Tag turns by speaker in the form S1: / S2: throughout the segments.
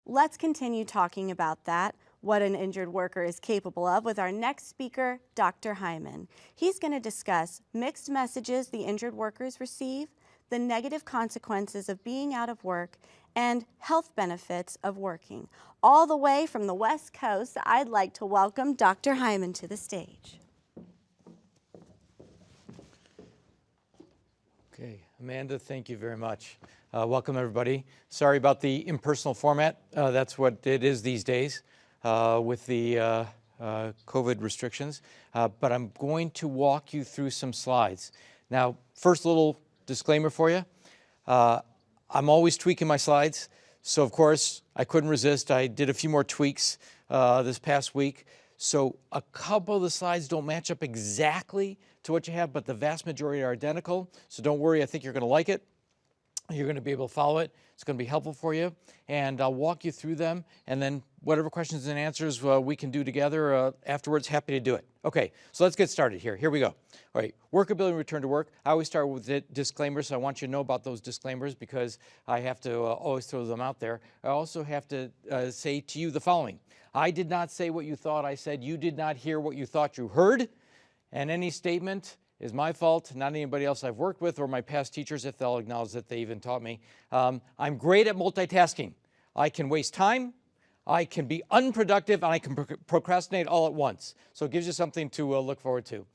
S1: Let's continue talking about that, what an injured worker is capable of, with our next speaker, Dr. Hyman. He's going to discuss mixed messages the injured workers receive, the negative consequences of being out of work, and health benefits of working. All the way from the West Coast, I'd like to welcome Dr. Hyman to the stage.
S2: Okay, Amanda, thank you very much. Welcome, everybody. Sorry about the impersonal format. That's what it is these days with the COVID restrictions. But I'm going to walk you through some slides. Now, first little disclaimer for you. I'm always tweaking my slides. So, of course, I couldn't resist. I did a few more tweaks this past week. So a couple of the slides don't match up exactly to what you have, but the vast majority are identical. So don't worry, I think you're going to like it. You're going to be able to follow it. It's going to be helpful for you. And I'll walk you through them. And then whatever questions and answers we can do together afterwards, happy to do it. Okay, so let's get started here. Here we go. All right, workability and return to work. I always start with disclaimers, so I want you to know about those disclaimers because I have to always throw them out there. I also have to say to you the following. I did not say what you thought I said. You did not hear what you thought you heard. And any statement is my fault, not anybody else I've worked with or my past teachers, if they'll acknowledge that they even taught me. I'm great at multitasking. I can waste time, I can be unproductive, and I can procrastinate all at once. So it gives you something to look forward to.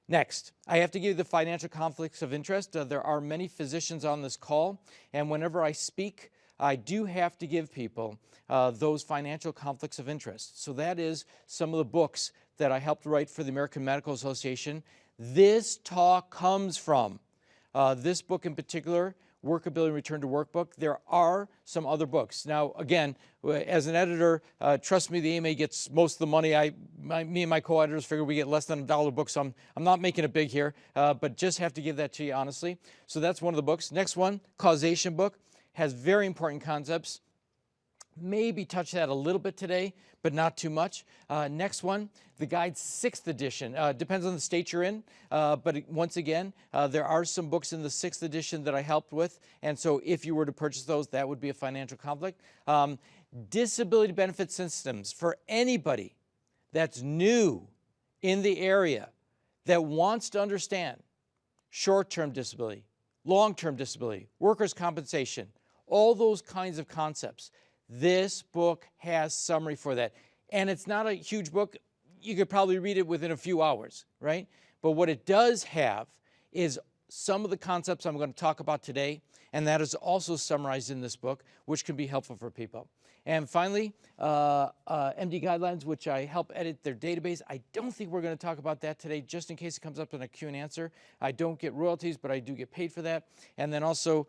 S2: Next, I have to give you the financial conflicts of interest. There are many physicians on this call, and whenever I speak, I do have to give people those financial conflicts of interest. So that is some of the books that I helped write for the American Medical Association. This talk comes from this book in particular, Workability and Return to Work book. There are some other books. Now, again, as an editor, trust me, the AMA gets most of the money. Me and my co-editors figure we get less than $1 a book, so I'm not making it big here, but just have to give that to you honestly. So that's one of the books. Next one, Causation book, has very important concepts. Maybe touch that a little bit today, but not too much. Next one, the guide 6th edition. Depends on the state you're in, but once again, there are some books in the 6th edition that I helped with, and so if you were to purchase those, that would be a financial conflict. Disability benefit systems for anybody that's new in the area that wants to understand short-term disability, long-term disability, workers' compensation, all those kinds of concepts. This book has summary for that. And it's not a huge book. You could probably read it within a few hours, right? But what it does have is some of the concepts I'm going to talk about today, and that is also summarized in this book, which can be helpful for people. And finally, MD Guidelines, which I help edit their database. I don't think we're going to talk about that today, just in case it comes up in a Q and answer. I don't get royalties, but I do get paid for that. And then also,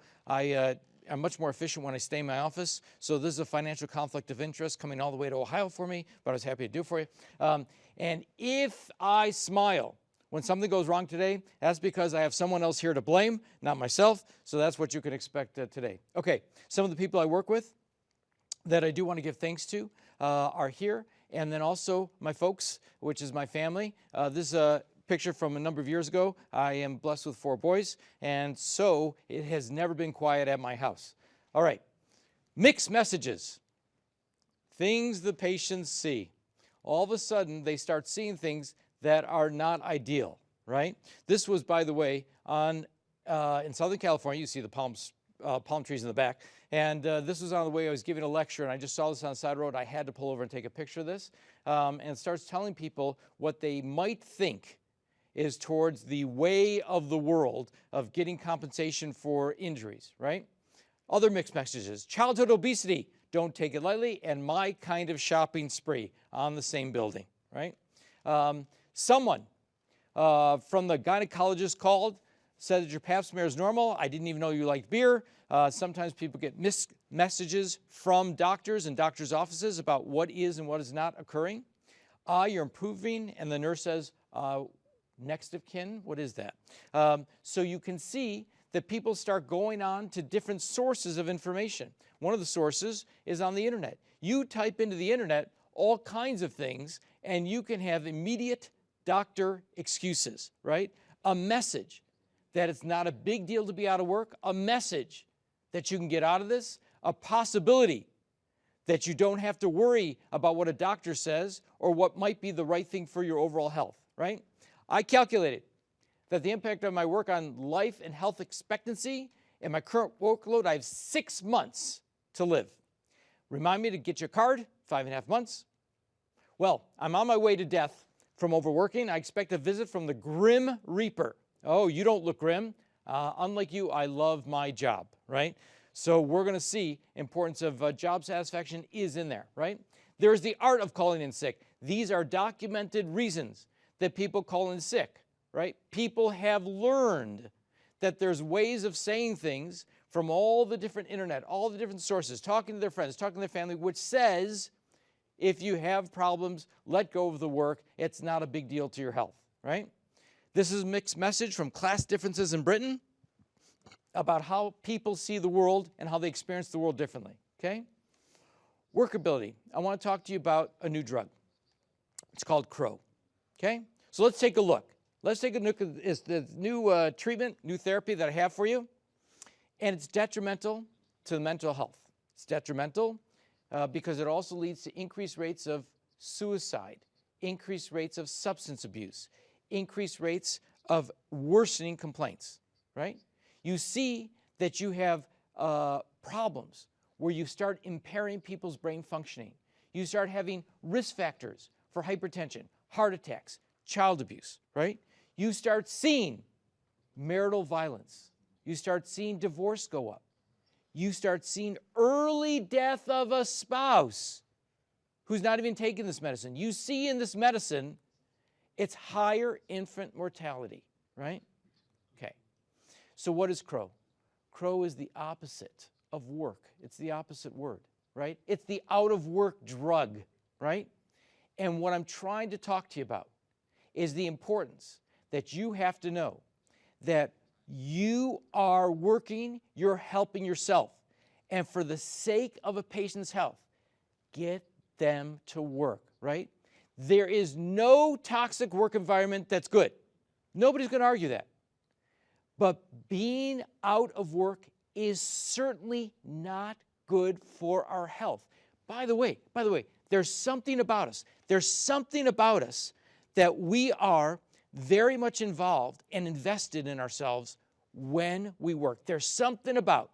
S2: I'm much more efficient when I stay in my office. So this is a financial conflict of interest coming all the way to Ohio for me, but I was happy to do it for you. And if I smile when something goes wrong today, that's because I have someone else here to blame, not myself. So that's what you can expect today. Okay, some of the people I work with that I do want to give thanks to are here. And then also my folks, which is my family. This is a picture from a number of years ago. I am blessed with 4 boys, and so it has never been quiet at my house. All right, mixed messages, things the patients see. All of a sudden, they start seeing things that are not ideal, right? This was, by the way, in Southern California. You see the palm trees in the back. And this was on the way I was giving a lecture, and I just saw this on the side road. I had to pull over and take a picture of this. And it starts telling people what they might think is towards the way of the world of getting compensation for injuries, right? Other mixed messages, childhood obesity, don't take it lightly, and my kind of shopping spree on the same building, right? Someone from the gynecologist called, said that your pap smear is normal. I didn't even know you liked beer. Sometimes people get missed messages from doctors and doctors' offices about what is and what is not occurring. You're improving, and the nurse says, next of kin, what is that? So you can see that people start going on to different sources of information. One of the sources is on the internet. You type into the internet all kinds of things, and you can have immediate doctor excuses, right? A message that it's not a big deal to be out of work, a message that you can get out of this, a possibility that you don't have to worry about what a doctor says or what might be the right thing for your overall health, right? I calculated that the impact of my work on life and health expectancy and my current workload, I have 6 months to live. Remind me to get your card, 5.5 months. Well, I'm on my way to death from overworking. I expect a visit from the Grim Reaper. Oh, you don't look grim. Unlike you, I love my job, right? So we're going to see importance of job satisfaction is in there, right? There's the art of calling in sick. These are documented reasons that people call in sick, right? People have learned that there's ways of saying things from all the different internet, all the different sources, talking to their friends, talking to their family, which says if you have problems, let go of the work. It's not a big deal to your health, right? This is a mixed message from Class Differences in Britain about how people see the world and how they experience the world differently, okay? Workability. I want to talk to you about a new drug. It's called Crow, okay? So let's take a look. Let's take a look at the new treatment, new therapy that I have for you, and it's detrimental to mental health. It's detrimental because it also leads to increased rates of suicide, increased rates of substance abuse, increased rates of worsening complaints, right? You see that you have problems where you start impairing people's brain functioning. You start having risk factors for hypertension, heart attacks, child abuse, right? You start seeing marital violence. You start seeing divorce go up. You start seeing early death of a spouse who's not even taking this medicine. You see in this medicine, it's higher infant mortality, right? Okay. So what is Crow? Crow is the opposite of work. It's the opposite word, right? It's the out-of-work drug, right? And what I'm trying to talk to you about is the importance that you have to know that you are working, you're helping yourself. And for the sake of a patient's health, get them to work, right? There is no toxic work environment that's good. Nobody's going to argue that. But being out of work is certainly not good for our health. By the way, there's something about us. There's something about us that we are very much involved and invested in ourselves when we work. There's something about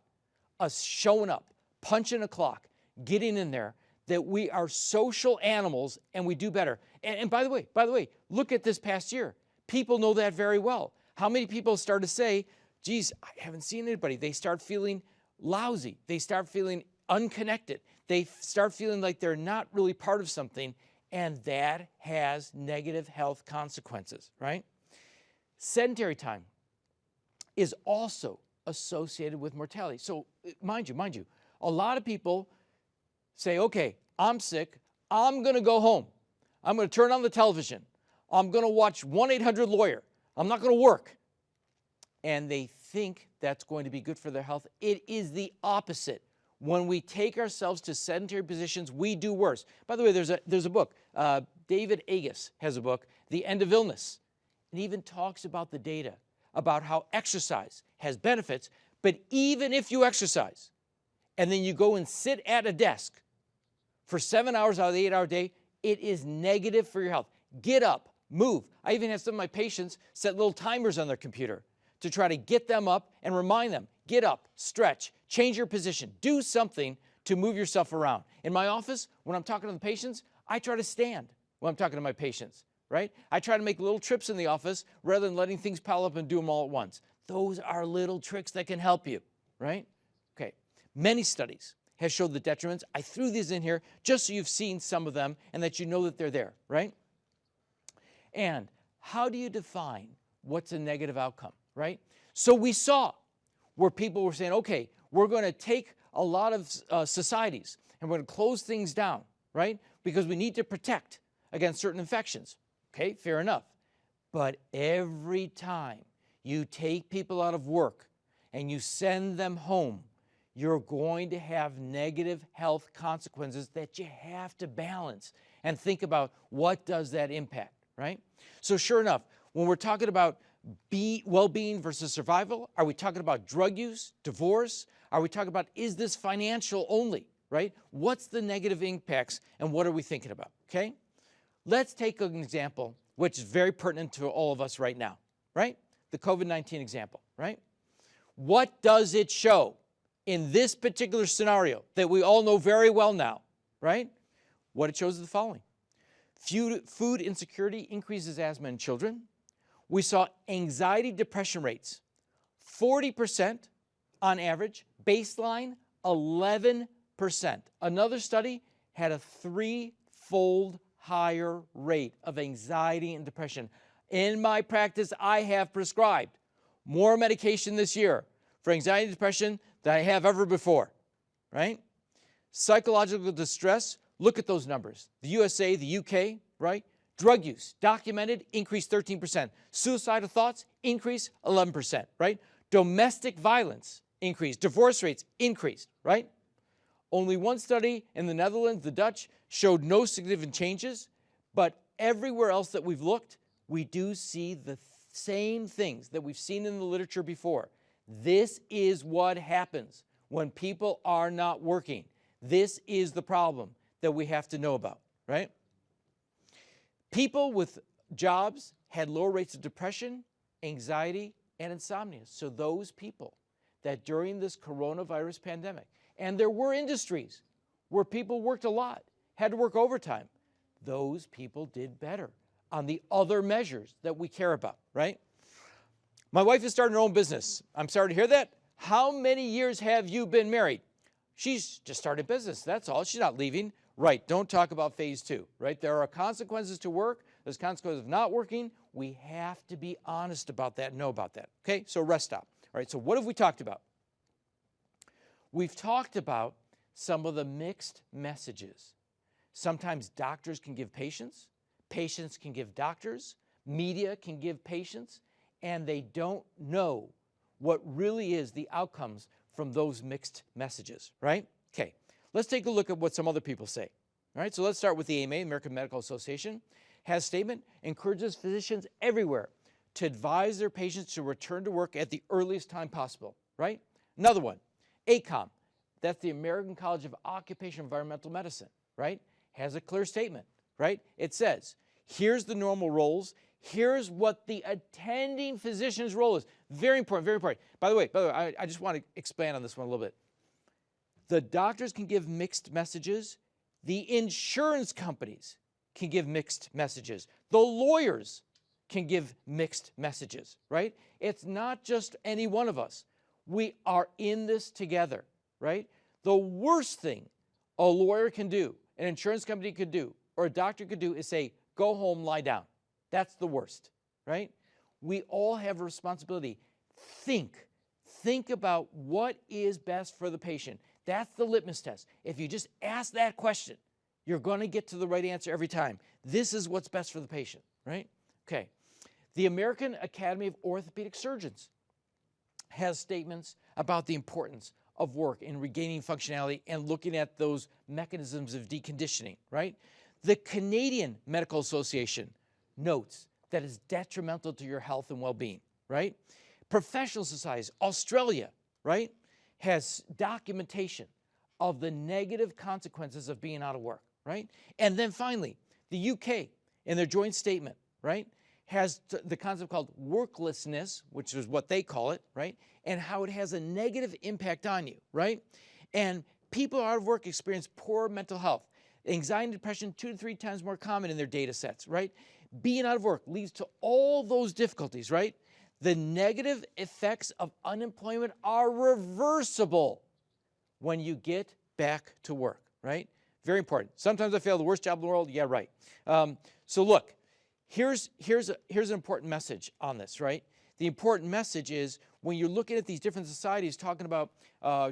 S2: us showing up, punching a clock, getting in there, that we are social animals and we do better. And by the way, look at this past year. People know that very well. How many people start to say, geez, I haven't seen anybody. They start feeling lousy. They start feeling unconnected. They start feeling like they're not really part of something, and that has negative health consequences, right? Sedentary time is also associated with mortality. So mind you, a lot of people say, okay, I'm sick, I'm going to go home. I'm going to turn on the television. I'm going to watch 1-800-LAWYER. I'm not going to work. And they think that's going to be good for their health. It is the opposite. When we take ourselves to sedentary positions, we do worse. By the way, there's a book. David Agus has a book, The End of Illness. It even talks about the data, about how exercise has benefits. But even if you exercise, and then you go and sit at a desk for 7 hours out of the 8-hour day, it is negative for your health. Get up, move. I even have some of my patients set little timers on their computer to try to get them up and remind them, get up, stretch, change your position, do something to move yourself around. In my office, when I'm talking to the patients, I try to stand when I'm talking to my patients, right? I try to make little trips in the office rather than letting things pile up and do them all at once. Those are little tricks that can help you, right? Okay. Many studies have showed the detriments. I threw these in here just so you've seen some of them and that you know that they're there, right? And how do you define what's a negative outcome, right? So we saw where people were saying, okay, we're going to take a lot of societies and we're going to close things down, right? Because we need to protect against certain infections. Okay, fair enough. But every time you take people out of work and you send them home, you're going to have negative health consequences that you have to balance and think about what does that impact, right? So sure enough, when we're talking about well-being versus survival, are we talking about drug use, divorce? Are we talking about, is this financial only, right? What's the negative impacts and what are we thinking about, okay? Let's take an example which is very pertinent to all of us right now, right? The COVID-19 example, right? What does it show in this particular scenario that we all know very well now, right? What it shows is the following. Food insecurity increases asthma in children. We saw anxiety depression rates, 40% on average, baseline 11%. Another study had a threefold higher rate of anxiety and depression. In my practice, I have prescribed more medication this year for anxiety and depression than I have ever before, right? Psychological distress, look at those numbers. The USA, the UK, right? Drug use, documented, increased 13%. Suicidal thoughts, increased 11%, right? Domestic violence, increased. Divorce rates, increased, right? Only one study in the Netherlands, the Dutch, showed no significant changes, but everywhere else that we've looked, we do see the same things that we've seen in the literature before. This is what happens when people are not working. This is the problem that we have to know about, right? People with jobs had lower rates of depression, anxiety, and insomnia. So those people that during this coronavirus pandemic, and there were industries where people worked a lot, had to work overtime, those people did better on the other measures that we care about, right? My wife is starting her own business. I'm sorry to hear that. How many years have you been married? She's just started business, that's all. She's not leaving. Right, don't talk about phase two, right? There are consequences to work. There's consequences of not working. We have to be honest about that and know about that, okay? So rest stop. All right, so what have we talked about? We've talked about some of the mixed messages. Sometimes doctors can give patients, patients can give doctors, media can give patients, and they don't know what really is the outcomes from those mixed messages, right? Okay, let's take a look at what some other people say. All right, so let's start with the AMA, American Medical Association, has a statement, encourages physicians everywhere to advise their patients to return to work at the earliest time possible, right? Another one, ACOM, that's the American College of Occupational Environmental Medicine, right? Has a clear statement, right? It says, here's the normal roles, here's what the attending physician's role is. Very important, very important. By the way, I just want to expand on this one a little bit. The doctors can give mixed messages. The insurance companies can give mixed messages. The lawyers can give mixed messages, right? It's not just any one of us. We are in this together, right? The worst thing a lawyer can do, an insurance company could do, or a doctor could do is say, go home, lie down. That's the worst, right? We all have a responsibility. Think about what is best for the patient. That's the litmus test. If you just ask that question, you're going to get to the right answer every time. This is what's best for the patient, right? Okay. The American Academy of Orthopedic Surgeons has statements about the importance of work in regaining functionality and looking at those mechanisms of deconditioning, right? The Canadian Medical Association notes that it's detrimental to your health and well-being, right? Professional societies, Australia, right, has documentation of the negative consequences of being out of work, right? And then finally, the UK, in their joint statement, right, has the concept called worklessness, which is what they call it, right, and how it has a negative impact on you, right? And people out of work experience poor mental health. Anxiety and depression 2 to 3 times more common in their data sets, right? Being out of work leads to all those difficulties, right? The negative effects of unemployment are reversible when you get back to work, right? Very important. Sometimes I feel the worst job in the world. Yeah, right. So look, here's an important message on this, right? The important message is when you're looking at these different societies talking about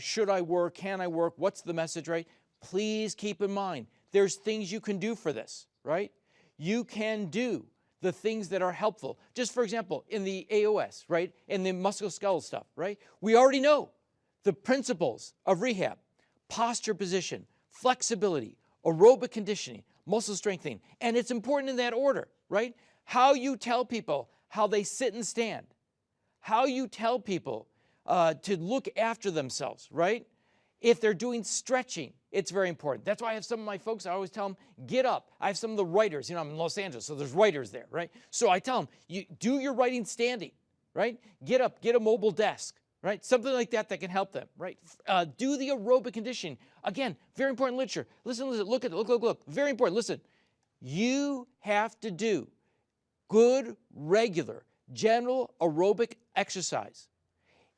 S2: should I work, can I work, what's the message, right? Please keep in mind, there's things you can do for this, right? You can do the things that are helpful. Just for example, in the AOS, right? In the musculoskeletal stuff, right? We already know the principles of rehab, posture position, flexibility, aerobic conditioning, muscle strengthening, and it's important in that order, right? How you tell people how they sit and stand, how you tell people to look after themselves, right? If they're doing stretching, it's very important. That's why I have some of my folks, I always tell them, get up. I have some of the writers, I'm in Los Angeles, so there's writers there, right? So I tell them, you do your writing standing, right? Get up, get a mobile desk, right? Something like that can help them, right? Do the aerobic conditioning. Again, very important literature. Listen, look. Very important, listen. You have to do good, regular, general aerobic exercise.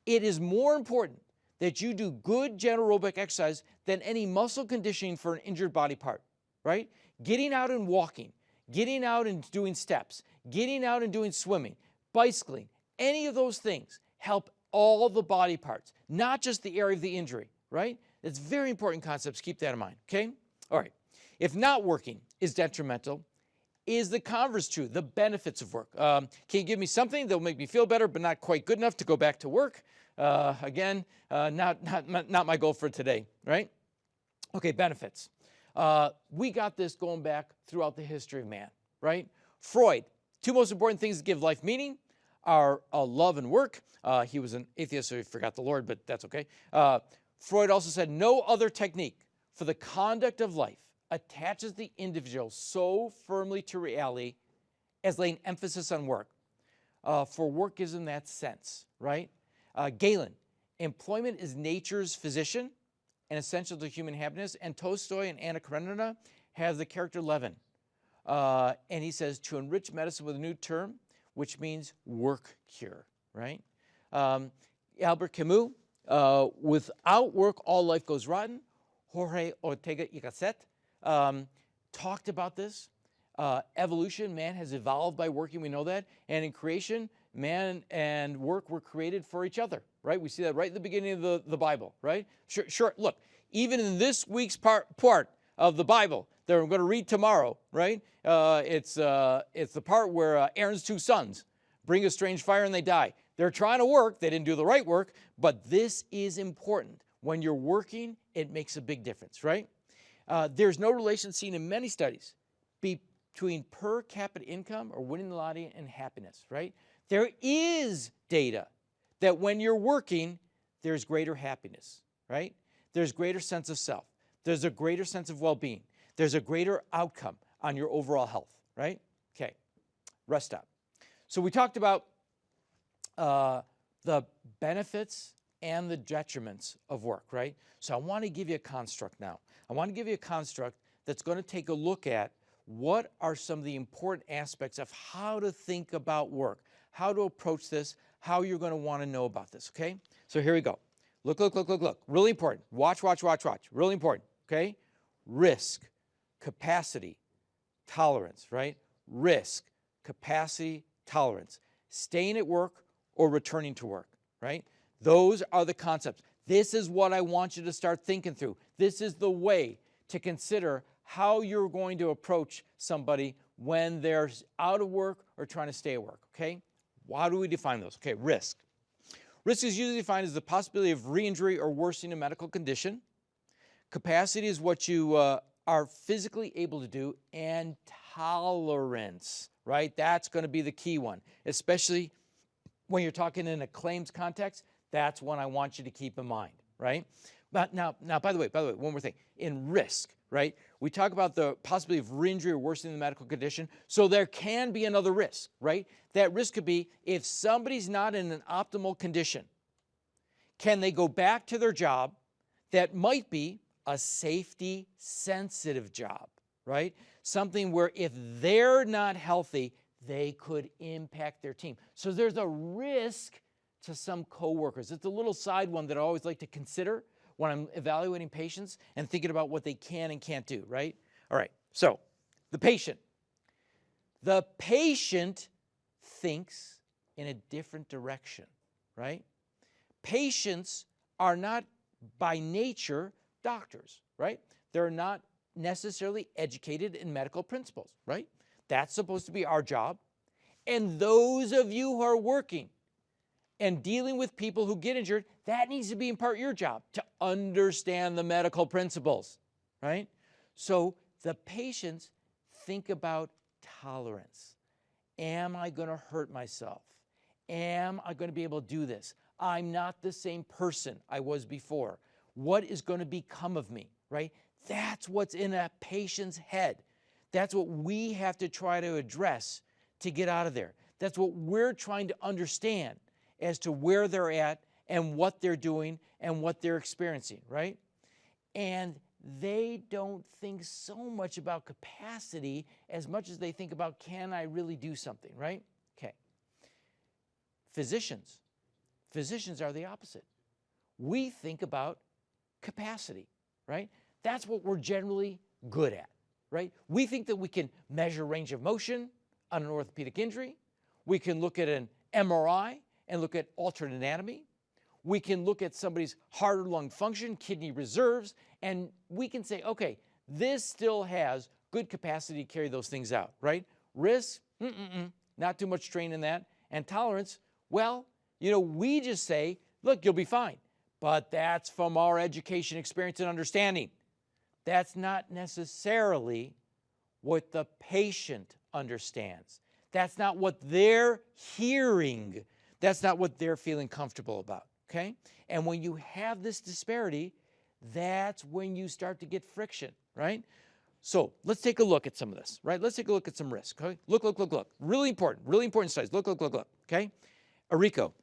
S2: It is more important that you do good general aerobic exercise than any muscle conditioning for an injured body part, right? Getting out and walking, getting out and doing steps, getting out and doing swimming, bicycling, any of those things help all the body parts, not just the area of the injury, right? It's very important concepts. Keep that in mind, okay? All right. If not working is detrimental, is the converse true? The benefits of work. Can you give me something that will make me feel better, but not quite good enough to go back to work? Again, not my goal for today, right? Okay, benefits. We got this going back throughout the history of man, right? Freud, two most important things that give life meaning are love and work. He was an atheist, so he forgot the Lord, but that's okay. Freud also said no other technique for the conduct of life attaches the individual so firmly to reality as laying emphasis on work. For work is in that sense, right? Galen, employment is nature's physician and essential to human happiness. And Tolstoy and Anna Karenina have the character Levin. And he says to enrich medicine with a new term, which means work cure, right? Albert Camus, without work, all life goes rotten. Jorge Ortega y Gasset talked about this. Evolution, man has evolved by working, we know that. And in creation, man and work were created for each other, right? We see that right at the beginning of the Bible, right? Sure, look, even in this week's part of the Bible that we're going to read tomorrow, right? It's the part where Aaron's two sons bring a strange fire and they die. They're trying to work. They didn't do the right work, but this is important. When you're working, it makes a big difference, right? There's no relation seen in many studies between per capita income or winning the lottery and happiness, right? There is data that when you're working, there's greater happiness, right? There's greater sense of self. There's a greater sense of well-being. There's a greater outcome on your overall health, right? Okay, rest stop. So we talked about the benefits and the detriments of work, right? So I want to give you a construct now. I want to give you a construct that's going to take a look at what are some of the important aspects of how to think about work, how to approach this, how you're going to want to know about this, okay? So here we go. Look. Really important. Watch. Really important, okay? Risk, capacity, tolerance, right? Risk, capacity, tolerance. Staying at work or returning to work, right? Those are the concepts. This is what I want you to start thinking through. This is the way to consider how you're going to approach somebody when they're out of work or trying to stay at work, okay? How do we define those? Okay, risk. Risk is usually defined as the possibility of re-injury or worsening a medical condition. Capacity is what you are physically able to do, and tolerance, right? That's going to be the key one, especially when you're talking in a claims context. That's one I want you to keep in mind, right? But now, by the way, one more thing. In risk, right, we talk about the possibility of re-injury or worsening the medical condition. So there can be another risk, right? That risk could be if somebody's not in an optimal condition, can they go back to their job that might be a safety-sensitive job, right? Something where if they're not healthy, they could impact their team. So there's a risk to some coworkers. It's a little side one that I always like to consider when I'm evaluating patients and thinking about what they can and can't do, right? All right, so the patient. The patient thinks in a different direction, right? Patients are not by nature doctors, right? They're not necessarily educated in medical principles, right? That's supposed to be our job. And those of you who are working and dealing with people who get injured, that needs to be in part your job, to understand the medical principles, right? So the patients think about tolerance. Am I going to hurt myself? Am I going to be able to do this? I'm not the same person I was before. What is going to become of me, right? That's what's in a patient's head. That's what we have to try to address to get out of there. That's what we're trying to understand as to where they're at and what they're doing and what they're experiencing, right? And they don't think so much about capacity as much as they think about, can I really do something, right? Okay. Physicians are the opposite. We think about capacity, right? That's what we're generally good at, right? We think that we can measure range of motion on an orthopedic injury. We can look at an MRI and look at altered anatomy. We can look at somebody's heart or lung function, kidney reserves, and we can say, okay, this still has good capacity to carry those things out, right? Risk, not too much strain in that. And tolerance, well, we just say, look, you'll be fine. But that's from our education, experience, and understanding. That's not necessarily what the patient understands. That's not what they're hearing. That's not what they're feeling comfortable about, okay? And when you have this disparity, that's when you start to get friction, right? So let's take a look at some of this, right? Let's take a look at some risk, okay? Look. Really important studies. Look, okay? Arico,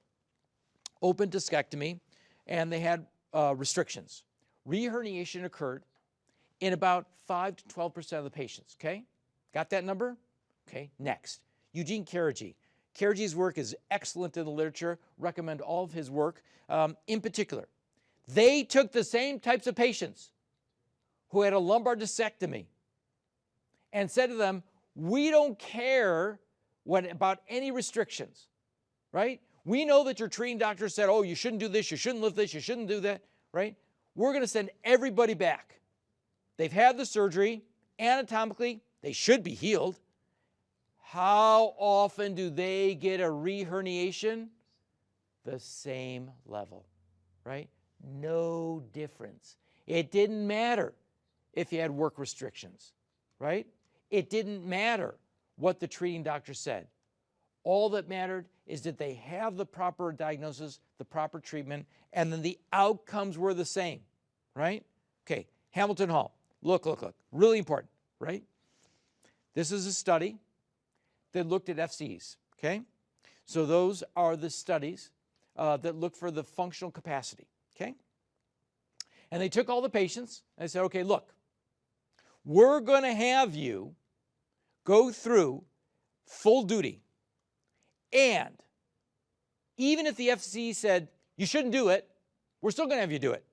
S2: open discectomy, and they had restrictions. Reherniation occurred in about 5 to 12% of the patients, okay? Got that number? Okay, next. Eugene Carrigy. Carrigy's work is excellent in the literature. Recommend all of his work. In particular, they took the same types of patients who had a lumbar discectomy and said to them, we don't care about any restrictions, right? We know that your treating doctor said, oh, you shouldn't do this, you shouldn't lift this, you shouldn't do that, right? We're going to send everybody back. They've had the surgery. Anatomically, they should be healed. How often do they get a reherniation? The same level, right? No difference. It didn't matter if you had work restrictions, right? It didn't matter what the treating doctor said. All that mattered is that they have the proper diagnosis, the proper treatment, and then the outcomes were the same, right? Okay, Hamilton Hall. Look. Really important, right? This is a study that looked at FCs, okay? So those are the studies that look for the functional capacity, okay? And they took all the patients and they said, okay, look, we're going to have you go through full duty. And even if the FC said, you shouldn't do it, we're still going to have you do it.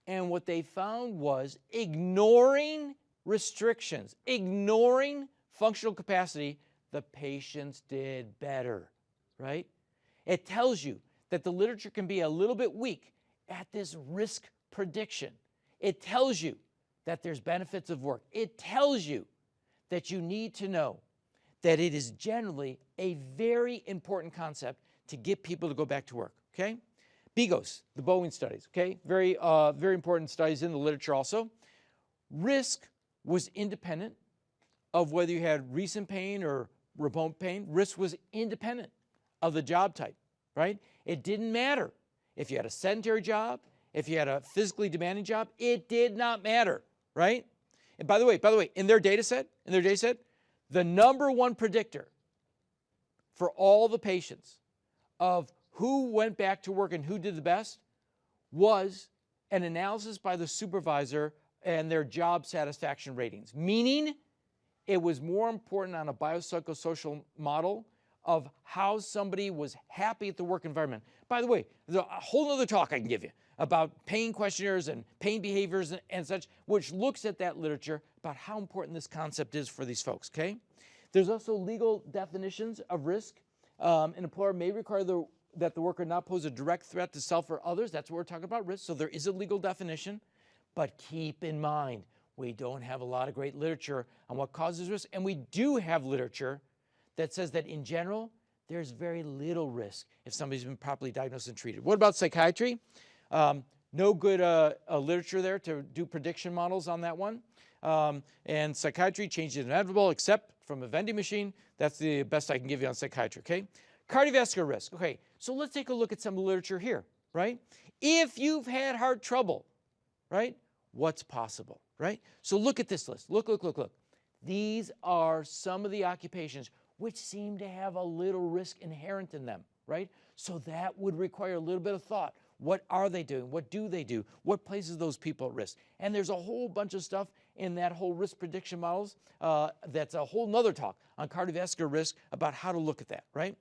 S2: And what they found was ignoring restrictions, ignoring functional capacity, the patients did better, right? It tells you that the literature can be a little bit weak at this risk prediction. It tells you that there's benefits of work. It tells you that you need to know that it is generally a very important concept to get people to go back to work, okay? BIGOS, the Boeing studies, okay? Very important studies in the literature also. Risk was independent of whether you had recent pain or remote pain. Risk was independent of the job type, right? It didn't matter if you had a sedentary job, if you had a physically demanding job, it did not matter, right? And by the way, in their data set, the number one predictor for all the patients of who went back to work and who did the best was an analysis by the supervisor and their job satisfaction ratings, meaning it was more important on a biopsychosocial model of how somebody was happy at the work environment. By the way, there's a whole other talk I can give you about pain questionnaires and pain behaviors and such, which looks at that literature about how important this concept is for these folks, okay? There's also legal definitions of risk. An employer may require that the worker not pose a direct threat to self or others. That's what we're talking about, risk. So there is a legal definition. But keep in mind, we don't have a lot of great literature on what causes risk. And we do have literature that says that in general, there's very little risk if somebody's been properly diagnosed and treated. What about psychiatry? No good literature there to do prediction models on that one. And psychiatry, change is inevitable except from a vending machine. That's the best I can give you on psychiatry, okay? Cardiovascular risk. Okay, so let's take a look at some literature here, right? If you've had heart trouble, right, what's possible, right? So look at this list. Look. These are some of the occupations which seem to have a little risk inherent in them, right? So that would require a little bit of thought. What are they doing? What do they do? What places those people at risk? And there's a whole bunch of stuff in that whole risk prediction models that's a whole nother talk on cardiovascular risk about how to look at that, right?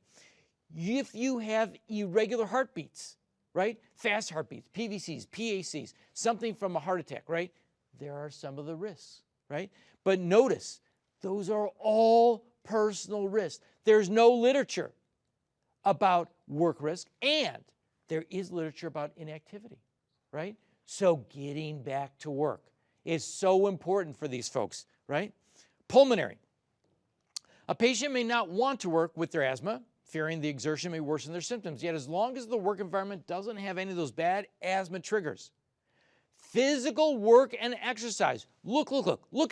S2: If you have irregular heartbeats, right? Fast heartbeats, PVCs, PACs, something from a heart attack, right? There are some of the risks, right? But notice, those are all personal risks. There's no literature about work risk, and there is literature about inactivity, right? So getting back to work is so important for these folks, right? Pulmonary. A patient may not want to work with their asthma, fearing the exertion may worsen their symptoms. Yet as long as the work environment doesn't have any of those bad asthma triggers, physical work and exercise, look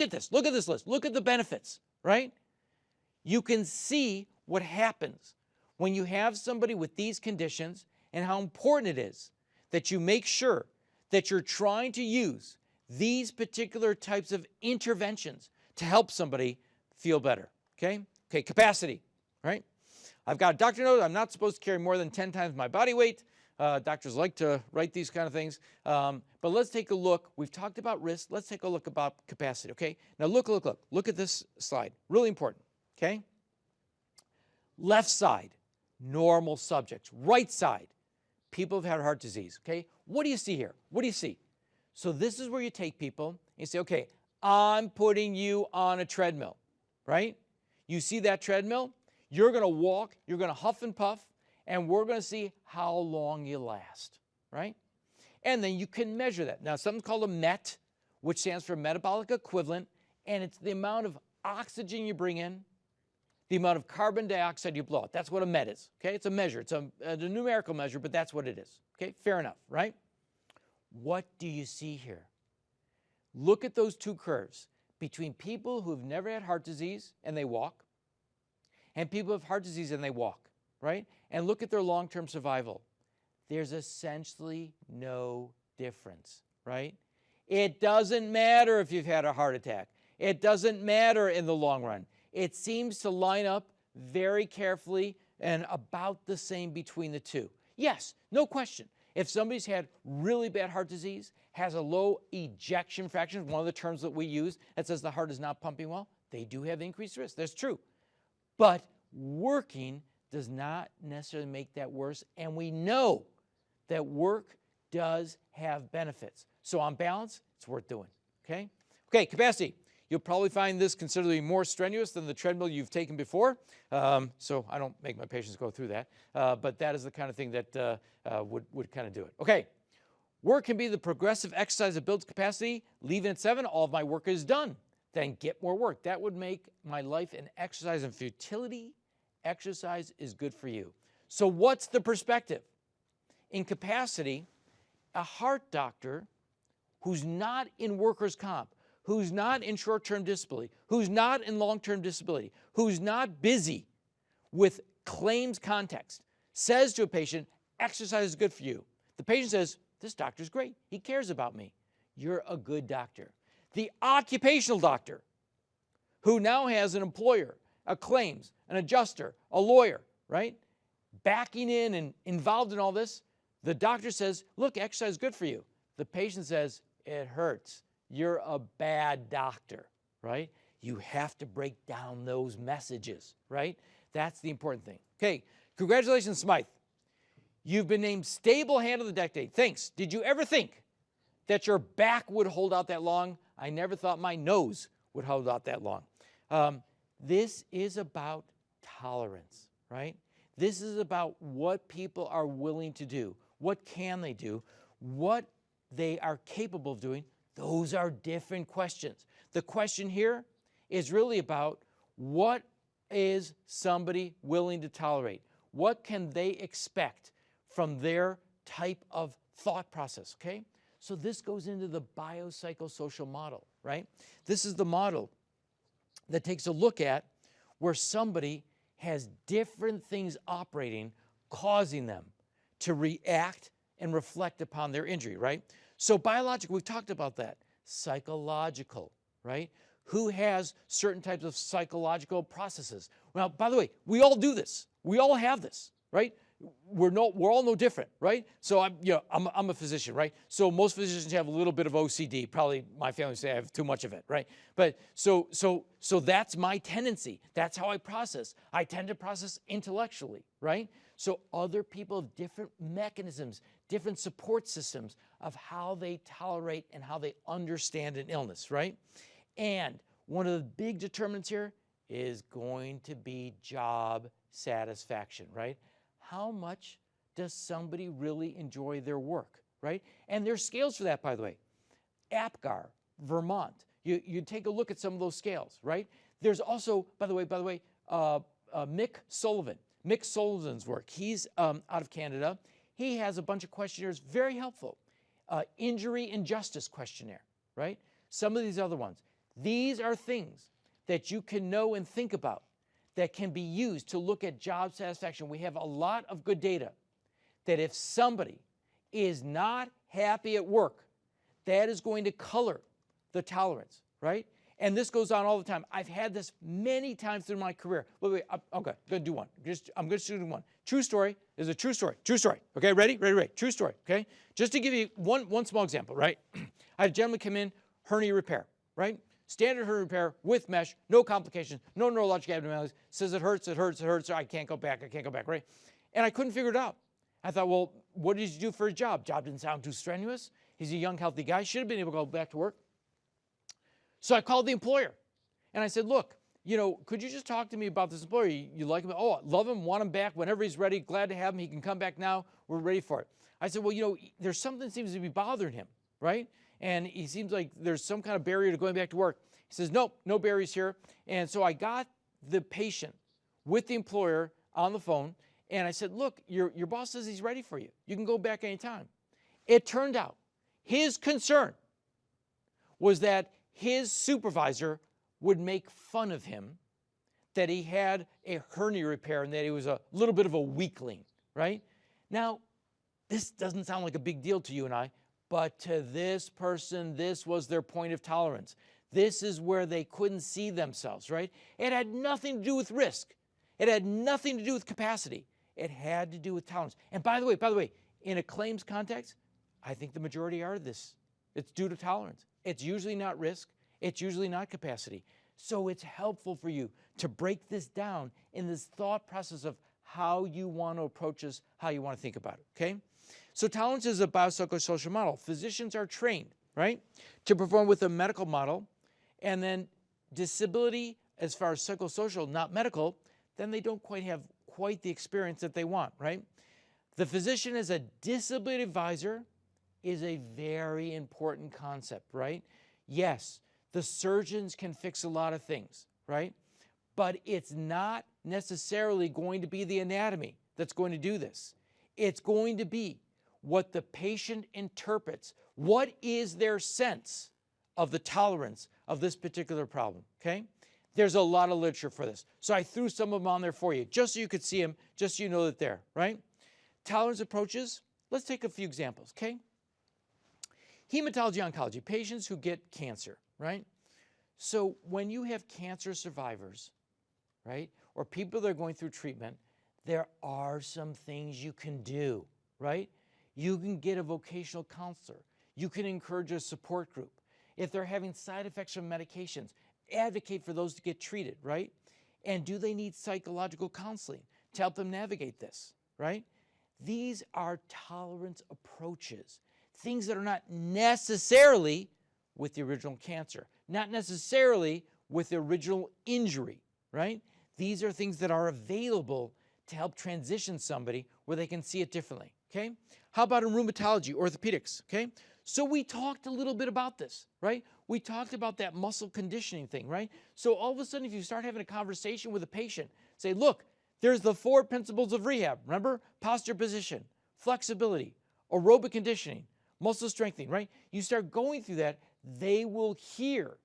S2: at this list, look at the benefits, right? You can see what happens when you have somebody with these conditions and how important it is that you make sure that you're trying to use these particular types of interventions to help somebody feel better, okay? Okay, capacity, right? I've got a doctor note, I'm not supposed to carry more than 10 times my body weight. Doctors like to write these kind of things. But let's take a look. We've talked about risk. Let's take a look about capacity, okay? Now look. Look at this slide. Really important, okay? Left side, normal subjects. Right side, people who've had heart disease, okay? What do you see here? What do you see? So this is where you take people and you say, okay, I'm putting you on a treadmill, right? You see that treadmill? You're going to walk, you're going to huff and puff, and we're going to see how long you last, right? And then you can measure that. Now, something's called a MET, which stands for metabolic equivalent, and it's the amount of oxygen you bring in, the amount of carbon dioxide you blow out. That's what a MET is, okay? It's a measure. It's a numerical measure, but that's what it is, okay? Fair enough, right? What do you see here? Look at those two curves between people who've never had heart disease and they walk, and people who have heart disease and they walk, right? And look at their long-term survival. There's essentially no difference, right? It doesn't matter if you've had a heart attack. It doesn't matter in the long run. It seems to line up very carefully and about the same between the two. Yes, no question. If somebody's had really bad heart disease, has a low ejection fraction, one of the terms that we use that says the heart is not pumping well, they do have increased risk. That's true. But working does not necessarily make that worse, and we know that work does have benefits. So on balance, it's worth doing, okay? Okay, capacity. You'll probably find this considerably more strenuous than the treadmill you've taken before, so I don't make my patients go through that, but that is the kind of thing that would kind of do it. Okay, work can be the progressive exercise that builds capacity. Leaving at 7, all of my work is done. Then get more work. That would make my life an exercise in futility. Exercise is good for you. So what's the perspective? In capacity, a heart doctor who's not in workers' comp, who's not in short-term disability, who's not in long-term disability, who's not busy with claims context, says to a patient, exercise is good for you. The patient says, this doctor's great. He cares about me. You're a good doctor. The occupational doctor, who now has an employer, a claims, an adjuster, a lawyer, right? Backing in and involved in all this, the doctor says, look, exercise is good for you. The patient says, it hurts. You're a bad doctor, right? You have to break down those messages, right? That's the important thing. Okay, congratulations, Smythe. You've been named Stable Hand of the Decade. Thanks. Did you ever think that your back would hold out that long? I never thought my nose would hold out that long. This is about tolerance, right? This is about what people are willing to do. What can they do? What they are capable of doing. Those are different questions. The question here is really about what is somebody willing to tolerate? What can they expect from their type of thought process, okay? So this goes into the biopsychosocial model, right? This is the model that takes a look at where somebody has different things operating, causing them to react and reflect upon their injury, right? So biological, we talked about that. Psychological, right? Who has certain types of psychological processes? Well, by the way, we all do this. We all have this, right? We're all no different, right? So I'm a physician, right? So most physicians have a little bit of OCD. Probably my family say I have too much of it, right? But so that's my tendency. That's how I process. I tend to process intellectually, right? So other people have different mechanisms, different support systems of how they tolerate and how they understand an illness, right? And one of the big determinants here is going to be job satisfaction, right? How much does somebody really enjoy their work, right? And there's scales for that, by the way. APGAR, Vermont. You take a look at some of those scales, right? There's also, by the way, Mick Sullivan. Mick Sullivan's work. He's out of Canada. He has a bunch of questionnaires, very helpful. Injury and Justice Questionnaire, right? Some of these other ones. These are things that you can know and think about that can be used to look at job satisfaction. We have a lot of good data that if somebody is not happy at work, that is going to color the tolerance, right? And this goes on all the time. I've had this many times through my career. Wait, okay, I'm going to do one. I'm going to do one. True story is a true story. True story. Okay, ready? True story, okay? Just to give you one small example, right? I had a gentleman come in, hernia repair, right? Standard hernia repair with mesh, no complications, no neurologic abnormalities. Says it hurts. I can't go back, right? And I couldn't figure it out. I thought, well, what did you do for a job? Job didn't sound too strenuous. He's a young, healthy guy. Should have been able to go back to work. So I called the employer. And I said, look, could you just talk to me about this employer? You like him? Oh, I love him, want him back whenever he's ready. Glad to have him. He can come back now. We're ready for it. I said, well, there's something that seems to be bothering him, right? And he seems like there's some kind of barrier to going back to work. He says, nope, no barriers here. And so I got the patient with the employer on the phone, and I said, look, your boss says he's ready for you. You can go back anytime. It turned out his concern was that his supervisor would make fun of him, that he had a hernia repair and that he was a little bit of a weakling, right? Now, this doesn't sound like a big deal to you and I, but to this person, this was their point of tolerance. This is where they couldn't see themselves, right? It had nothing to do with risk. It had nothing to do with capacity. It had to do with tolerance. And by the way, in a claims context, I think the majority are this. It's due to tolerance. It's usually not risk. It's usually not capacity. So it's helpful for you to break this down in this thought process of how you want to approach this, how you want to think about it, okay? So tolerance is a biopsychosocial model. Physicians are trained, right, to perform with a medical model, and then disability as far as psychosocial, not medical, then they don't quite have the experience that they want, right? The physician as a disability advisor is a very important concept, right? Yes, the surgeons can fix a lot of things, right? But it's not necessarily going to be the anatomy that's going to do this. It's going to be what the patient interprets. What is their sense of the tolerance of this particular problem, okay? There's a lot of literature for this. So I threw some of them on there for you, just so you could see them, just so you know that they're, right? Tolerance approaches, let's take a few examples, okay? Hematology oncology, patients who get cancer, right? So when you have cancer survivors, right, or people that are going through treatment, there are some things you can do, right? You can get a vocational counselor. You can encourage a support group. If they're having side effects from medications, advocate for those to get treated, right? And do they need psychological counseling to help them navigate this, right? These are tolerance approaches, things that are not necessarily with the original cancer, not necessarily with the original injury, right? These are things that are available to help transition somebody where they can see it differently, okay? How about in rheumatology, orthopedics, okay? So we talked a little bit about this, right? We talked about that muscle conditioning thing, right? So all of a sudden, if you start having a conversation with a patient, say, look, there's the 4 principles of rehab. Remember? Posture position, flexibility, aerobic conditioning, muscle strengthening, right? You start going through that, they will hear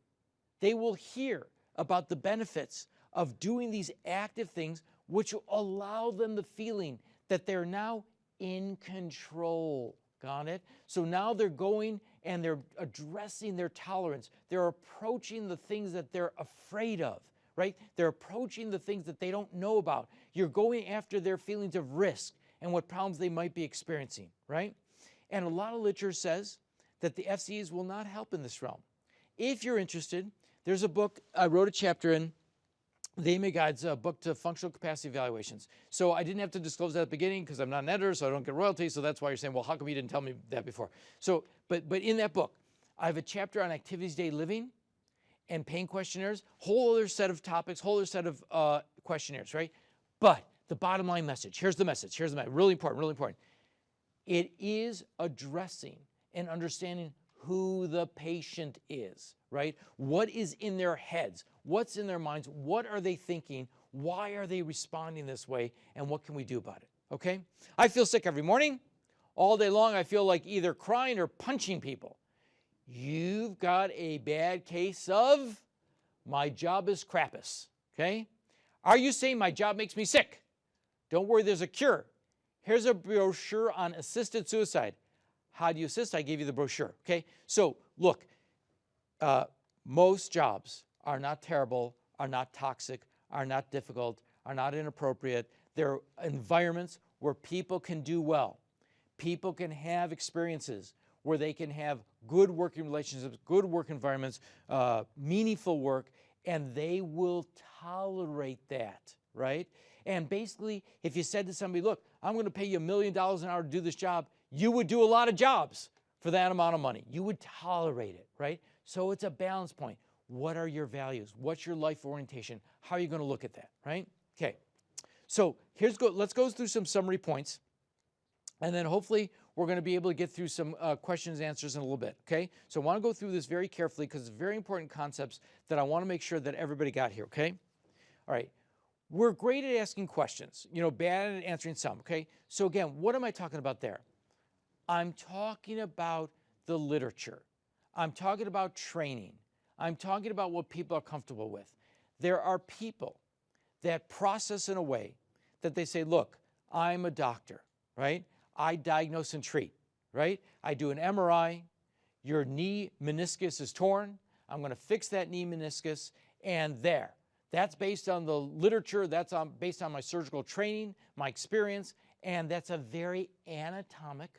S2: about the benefits of doing these active things, which will allow them the feeling that they're now in control, Got it? So now they're going and they're addressing their tolerance. They're approaching the things that they're afraid of, right? They're approaching the things that they don't know about. You're going after their feelings of risk and what problems they might be experiencing, right? And a lot of literature says that the FCEs will not help in this realm. If you're interested, there's a book I wrote a chapter in, the AMA Guide's book to functional capacity evaluations. So I didn't have to disclose that at the beginning because I'm not an editor, so I don't get royalties. So that's why you're saying, well, how come you didn't tell me that before? So, but in that book, I have a chapter on activities-day living and pain questionnaires, whole other set of topics, whole other set of questionnaires, right? But the bottom line message, here's the message, really important, really important. It is addressing and understanding who the patient is, right? What is in their heads? What's in their minds? What are they thinking? Why are they responding this way? And what can we do about it, okay? I feel sick every morning. All day long, I feel like either crying or punching people. You've got a bad case of my job is crappus, okay? Are you saying my job makes me sick? Don't worry, there's a cure. Here's a brochure on assisted suicide. How do you assist? I gave you the brochure, okay? So look, most jobs are not terrible, are not toxic, are not difficult, are not inappropriate. They're environments where people can do well. People can have experiences where they can have good working relationships, good work environments, meaningful work, and they will tolerate that, right? And basically, if you said to somebody, look, I'm going to pay you $1 million an hour to do this job, you would do a lot of jobs for that amount of money. You would tolerate it, right? So it's a balance point. What are your values? What's your life orientation? How are you going to look at that, right? Okay. So let's go through some summary points, and then hopefully we're going to be able to get through some questions and answers in a little bit, okay? So I want to go through this very carefully because it's very important concepts that I want to make sure that everybody got here, okay? All right. We're great at asking questions, bad at answering some, okay? So again, what am I talking about there? I'm talking about the literature. I'm talking about training. I'm talking about what people are comfortable with. There are people that process in a way that they say, look, I'm a doctor, right? I diagnose and treat, right? I do an MRI. Your knee meniscus is torn. I'm going to fix that knee meniscus, and there. That's based on the literature. That's based on my surgical training, my experience, and that's a very anatomic,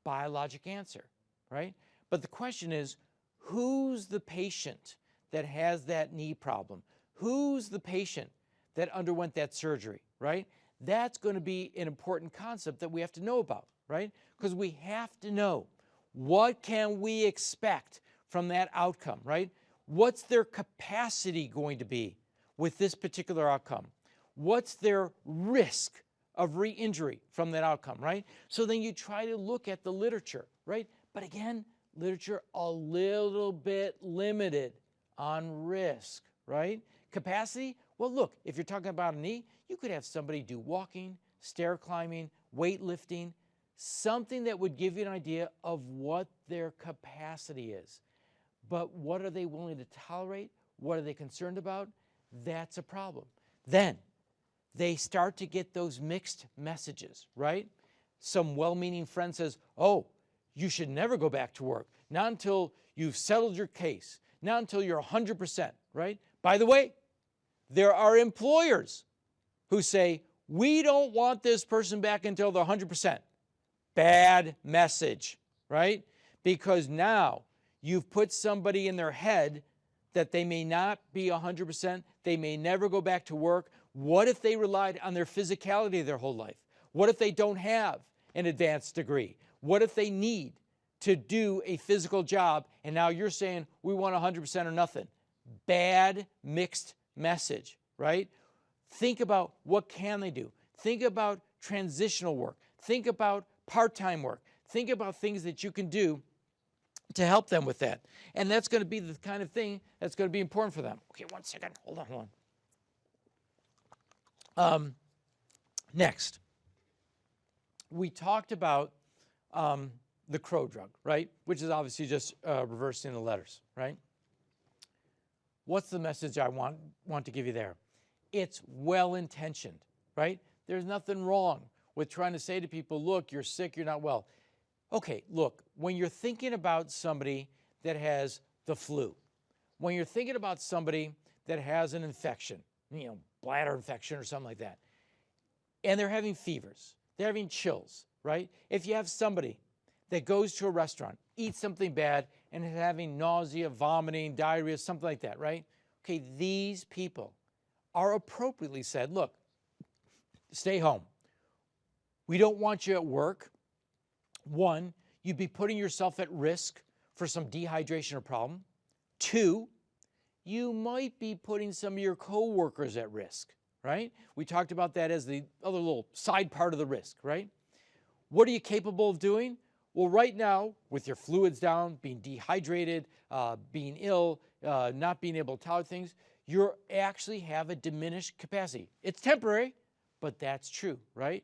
S2: biologic answer, right? But the question is, who's the patient that has that knee problem? Who's the patient that underwent that surgery, right? That's going to be an important concept that we have to know about, right? Because we have to know, what can we expect from that outcome, right? What's their capacity going to be with this particular outcome? What's their risk of re-injury from that outcome, right? So then you try to look at the literature, right? But again, literature a little bit limited on risk, right? Capacity, well, look, if you're talking about a knee, you could have somebody do walking, stair climbing, weightlifting, something that would give you an idea of what their capacity is. But what are they willing to tolerate? What are they concerned about? That's a problem. Then they start to get those mixed messages, right? Some well-meaning friend says, oh, you should never go back to work, not until you've settled your case, not until you're 100%, right? By the way, there are employers who say, we don't want this person back until they're 100%. Bad message, right? Because now you've put somebody in their head that they may not be 100%, they may never go back to work. What if they relied on their physicality their whole life? What if they don't have an advanced degree? What if they need to do a physical job and now you're saying we want 100% or nothing? Bad mixed message, right? Think about what can they do. Think about transitional work. Think about part-time work. Think about things that you can do to help them with that. And that's going to be the kind of thing that's going to be important for them. Okay, 1 second. Hold on. Next, we talked about the crow drug, right? Which is obviously just reversing the letters, right? What's the message I want to give you there? It's well-intentioned, right? There's nothing wrong with trying to say to people, look, you're sick, you're not well. Okay, look, when you're thinking about somebody that has the flu, when you're thinking about somebody that has an infection, bladder infection or something like that, and they're having fevers, they're having chills, right? If you have somebody that goes to a restaurant, eats something bad, and is having nausea, vomiting, diarrhea, something like that, right? Okay, these people are appropriately said, look, stay home. We don't want you at work. One, you'd be putting yourself at risk for some dehydration or problem. Two, you might be putting some of your coworkers at risk, right? We talked about that as the other little side part of the risk, right? What are you capable of doing? Well, right now, with your fluids down, being dehydrated, being ill, not being able to tolerate things, you actually have a diminished capacity. It's temporary, but that's true, right?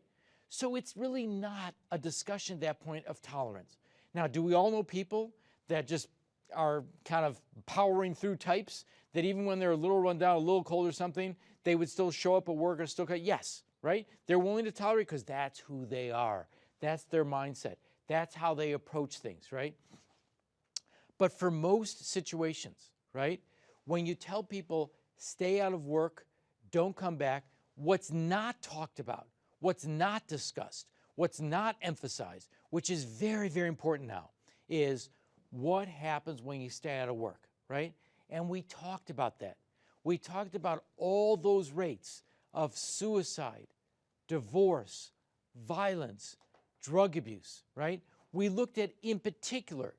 S2: So it's really not a discussion at that point of tolerance. Now, do we all know people that just are kind of powering through types that even when they're a little run down, a little cold or something, they would still show up at work or still, yes, right? They're willing to tolerate because that's who they are. That's their mindset. That's how they approach things, right? But for most situations, right, when you tell people stay out of work, don't come back, what's not talked about, what's not discussed, what's not emphasized, which is very, very important now, is what happens when you stay out of work, right? And we talked about that. We talked about all those rates of suicide, divorce, violence, drug abuse, right? We looked at, in particular,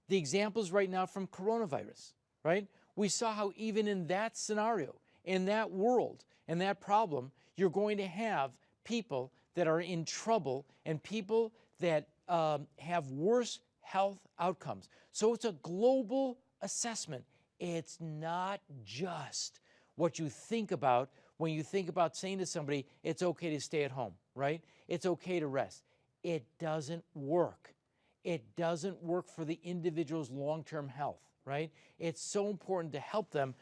S2: the examples right now from coronavirus, right? We saw how even in that scenario, in that world, in that problem, you're going to have people that are in trouble and people that have worse health outcomes. So it's a global assessment. It's not just what you think about when you think about saying to somebody, it's okay to stay at home, right? It's okay to rest. It doesn't work. It doesn't work for the individual's long-term health, right? It's so important to help them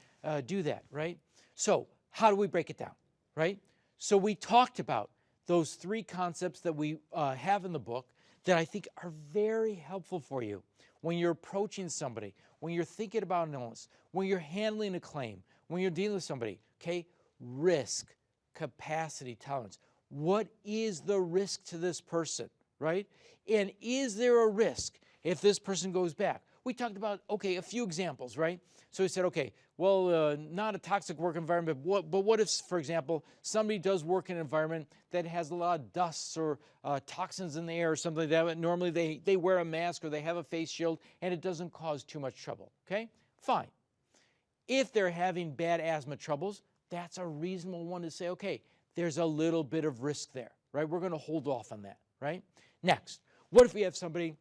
S2: do that, right? So how do we break it down, right? So we talked about those three concepts that we have in the book that I think are very helpful for you when you're approaching somebody, when you're thinking about an illness, when you're handling a claim, when you're dealing with somebody, okay? Risk, capacity, tolerance. What is the risk to this person, right? And is there a risk if this person goes back? We talked about, okay, a few examples, right? So we said, okay, well, not a toxic work environment, but what if, for example, somebody does work in an environment that has a lot of dust or toxins in the air or something like that, but normally they wear a mask or they have a face shield and it doesn't cause too much trouble, okay? Fine. If they're having bad asthma troubles, that's a reasonable one to say, okay, there's a little bit of risk there, right? We're going to hold off on that, right? Next, what if we have somebody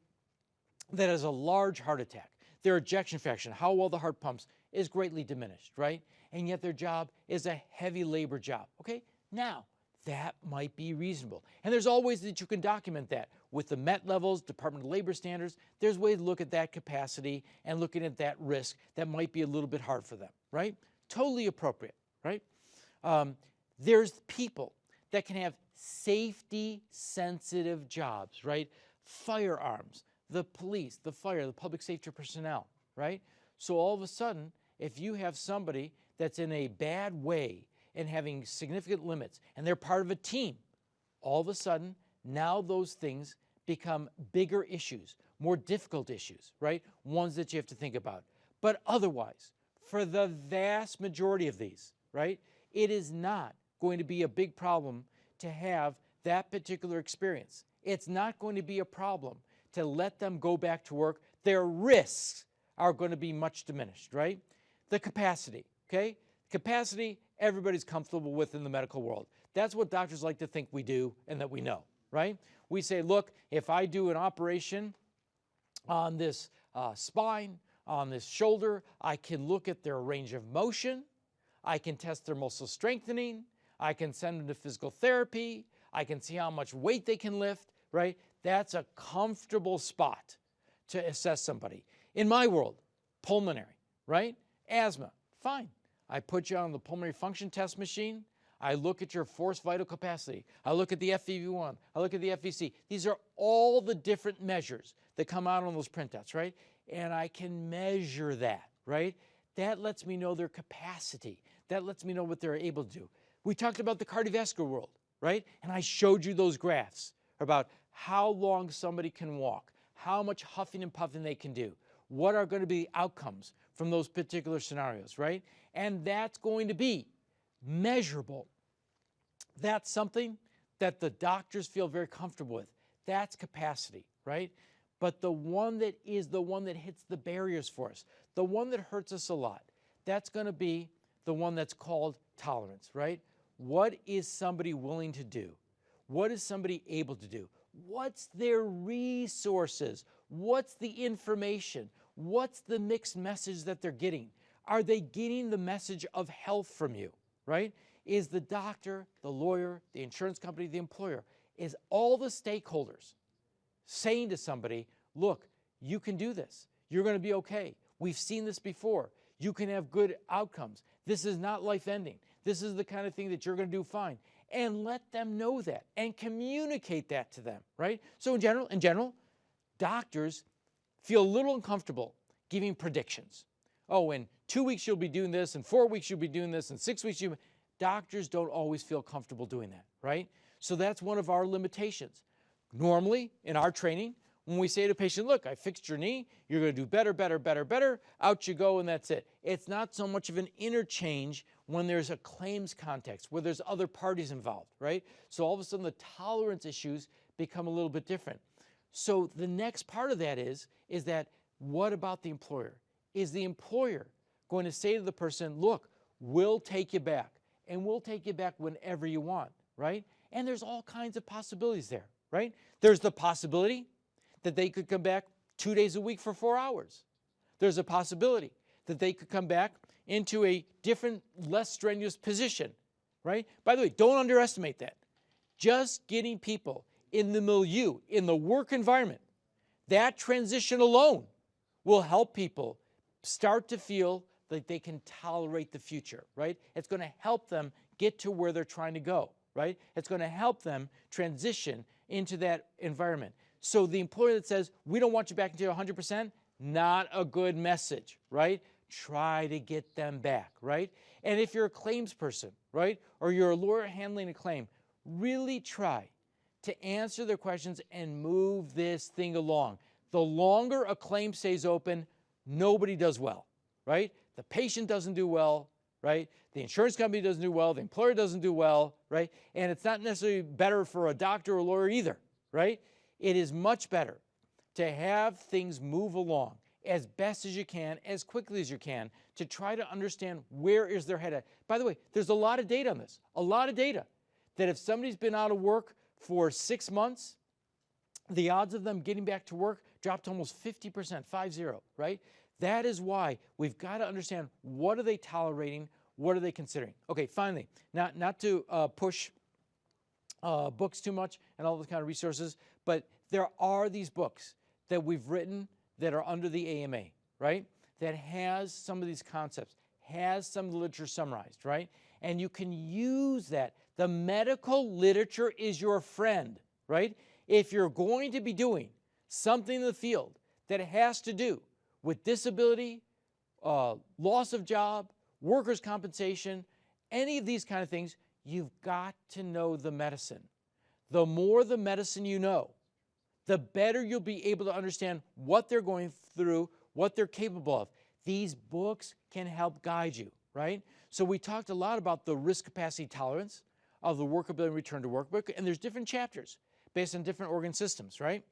S2: that has a large heart attack? Their ejection fraction, how well the heart pumps, is greatly diminished, right? And yet their job is a heavy labor job, okay? Now, that might be reasonable. And there's all ways that you can document that. With the MET levels, Department of Labor standards, there's ways to look at that capacity and looking at that risk that might be a little bit hard for them, right? Totally appropriate, right? There's people that can have safety-sensitive jobs, right? Firearms, the police, the fire, the public safety personnel, right? So all of a sudden, if you have somebody that's in a bad way and having significant limits, and they're part of a team, all of a sudden, now those things become bigger issues, more difficult issues, right? Ones that you have to think about. But otherwise, for the vast majority of these, right, it is not going to be a big problem to have that particular experience. It's not going to be a problem to let them go back to work. Their risks are going to be much diminished, right? The capacity, okay? Capacity, everybody's comfortable with in the medical world. That's what doctors like to think we do and that we know, right? We say, look, if I do an operation on this spine, on this shoulder, I can look at their range of motion, I can test their muscle strengthening, I can send them to physical therapy, I can see how much weight they can lift, right? That's a comfortable spot to assess somebody. In my world, pulmonary, right? Asthma, fine. I put you on the pulmonary function test machine. I look at your forced vital capacity. I look at the FEV1. I look at the FVC. These are all the different measures that come out on those printouts, right? And I can measure that, right? That lets me know their capacity. That lets me know what they're able to do. We talked about the cardiovascular world, right? And I showed you those graphs about how long somebody can walk, how much huffing and puffing they can do, what are going to be outcomes from those particular scenarios, right? And that's going to be measurable. That's something that the doctors feel very comfortable with. That's capacity, right? But the one that is the one that hits the barriers for us, the one that hurts us a lot, that's going to be the one that's called tolerance, right? What is somebody willing to do? What is somebody able to do? What's their resources? What's the information? What's the mixed message that they're getting? Are they getting the message of health from you, right? Is the doctor, the lawyer, the insurance company, the employer, is all the stakeholders saying to somebody, look, you can do this. You're going to be okay. We've seen this before. You can have good outcomes. This is not life-ending. This is the kind of thing that you're going to do fine. And let them know that and communicate that to them, right? So in general, doctors feel a little uncomfortable giving predictions. Oh, in 2 weeks you'll be doing this, in 4 weeks you'll be doing this, in 6 weeks you'll be... Doctors don't always feel comfortable doing that, right? So that's one of our limitations. Normally, in our training, when we say to a patient, look, I fixed your knee, you're going to do better, better, better, better, out you go, and that's it. It's not so much of an interchange when there's a claims context, where there's other parties involved, right? So all of a sudden the tolerance issues become a little bit different. So the next part of that is that what about the employer? Is the employer going to say to the person, look, we'll take you back, and we'll take you back whenever you want, right? And there's all kinds of possibilities there, right? There's the possibility that they could come back 2 days a week for 4 hours. There's a possibility that they could come back into a different, less strenuous position, right? By the way, don't underestimate that. Just getting people in the milieu, in the work environment, that transition alone will help people start to feel that they can tolerate the future, right? It's going to help them get to where they're trying to go, right? It's going to help them transition into that environment. So the employer that says, we don't want you back until 100%, not a good message, right? Try to get them back, right? And if you're a claims person, right, or you're a lawyer handling a claim, really try to answer their questions and move this thing along. The longer a claim stays open, nobody does well, right? The patient doesn't do well, right? The insurance company doesn't do well. The employer doesn't do well, right? And it's not necessarily better for a doctor or lawyer either, right? It is much better to have things move along as best as you can, as quickly as you can, to try to understand where is their head at. By the way, there's a lot of data on this, a lot of data, that if somebody's been out of work for 6 months, the odds of them getting back to work drop to almost 50%, 50, right? That is why we've got to understand, what are they tolerating, what are they considering? Okay, finally, not to push books too much and all those kind of resources, but there are these books that we've written that are under the AMA, right? That has some of these concepts, has some of the literature summarized, right? And you can use that. The medical literature is your friend, right? If you're going to be doing something in the field that has to do with disability, loss of job, workers' compensation, any of these kind of things, you've got to know the medicine. The more the medicine you know, the better you'll be able to understand what they're going through, what they're capable of. These books can help guide you, right? So we talked a lot about the risk capacity tolerance of the workability and return to work book, and there's different chapters based on different organ systems, right?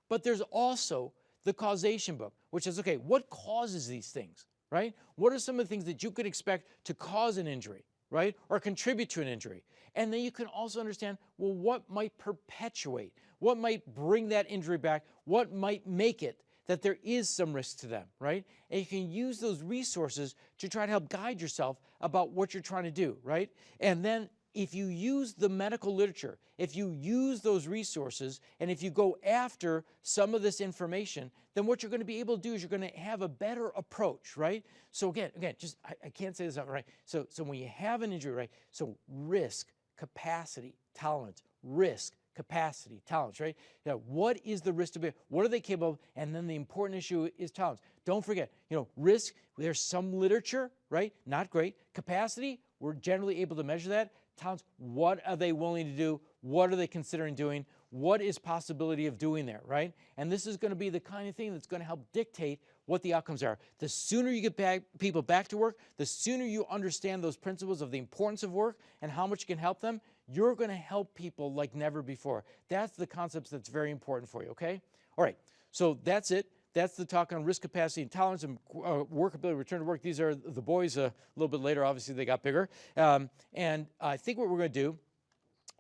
S2: But there's also the causation book, which is, okay, what causes these things, right? What are some of the things that you could expect to cause an injury, right, or contribute to an injury? And then you can also understand, well, what might perpetuate, what might bring that injury back, what might make it that there is some risk to them, right? And you can use those resources to try to help guide yourself about what you're trying to do, right? And then if you use the medical literature, if you use those resources, and if you go after some of this information, then what you're going to be able to do is you're going to have a better approach, right? So again, just I can't say this out right. So when you have an injury, right? So risk, capacity, tolerance, risk, capacity, tolerance, right? Now, what is the risk to be? What are they capable of? And then the important issue is tolerance. Don't forget, risk, there's some literature, right? Not great. Capacity, we're generally able to measure that. Tolerance, what are they willing to do? What are they considering doing? What is possibility of doing there, right? And this is going to be the kind of thing that's going to help dictate what the outcomes are. The sooner you get people back to work, the sooner you understand those principles of the importance of work and how much you can help them, you're going to help people like never before. That's the concepts that's very important for you, okay? All right, so that's it. That's the talk on risk, capacity, and tolerance, and workability, return to work. These are the boys a little bit later. Obviously, they got bigger. And I think what we're going to do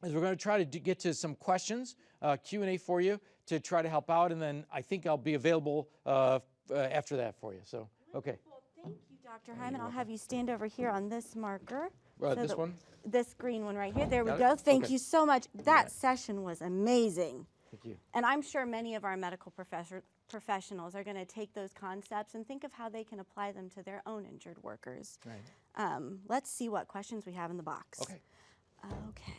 S2: is we're going to try to get to some questions, Q&A for you to try to help out. And then I think I'll be available after that for you. So, okay.
S1: Well, thank you, Dr. Hyman. I'll have you stand over here on this marker.
S2: This one?
S1: This green one right here. There we
S2: Got
S1: go.
S2: it?
S1: Thank
S2: Okay.
S1: you so much. That session was amazing.
S2: Thank you.
S1: And I'm sure many of our medical professionals are going to take those concepts and think of how they can apply them to their own injured workers.
S2: Right.
S1: Let's see what questions we have in the box.
S2: Okay.
S1: Okay.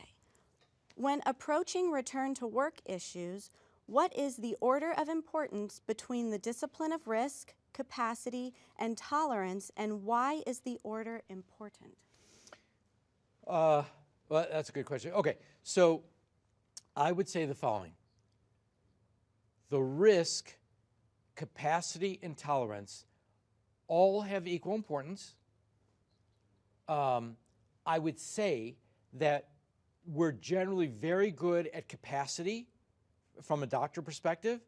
S1: When approaching return to work issues, what is the order of importance between the discipline of risk, capacity, and tolerance, and why is the order important?
S2: Well, that's a good question. Okay, so I would say the following. The risk, capacity, and tolerance all have equal importance. I would say that we're generally very good at capacity from a doctor perspective.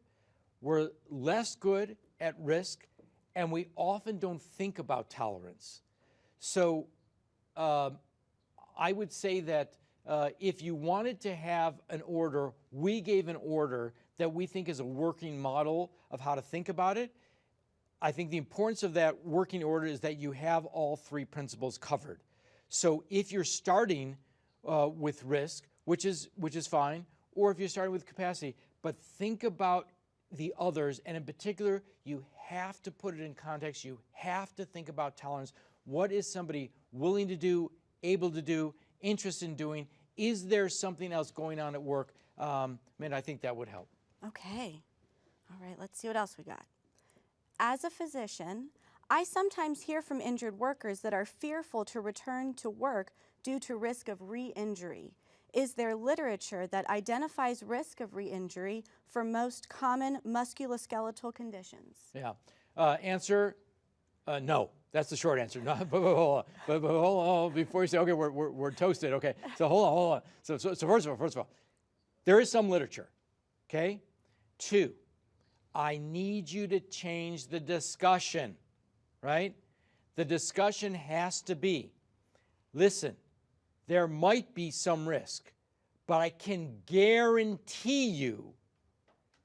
S2: We're less good at risk, and we often don't think about tolerance. So I would say that if you wanted to have an order, we gave an order that we think is a working model of how to think about it. I think the importance of that working order is that you have all three principles covered. So if you're starting with risk, which is fine, or if you're starting with capacity, but think about the others, and in particular, you have to put it in context. You have to think about tolerance. What is somebody willing to do, able to do, interested in doing? Is there something else going on at work? I think that would help.
S1: Okay. All right, let's see what else we got. As a physician, I sometimes hear from injured workers that are fearful to return to work due to risk of re-injury. Is there literature that identifies risk of re-injury for most common musculoskeletal conditions?
S2: Yeah. Answer, no. That's the short answer. No, but hold on. Before you say, okay, we're toasted. Okay, so hold on. So first of all, there is some literature. Okay. 2, I need you to change the discussion, right? The discussion has to be, listen, there might be some risk, but I can guarantee you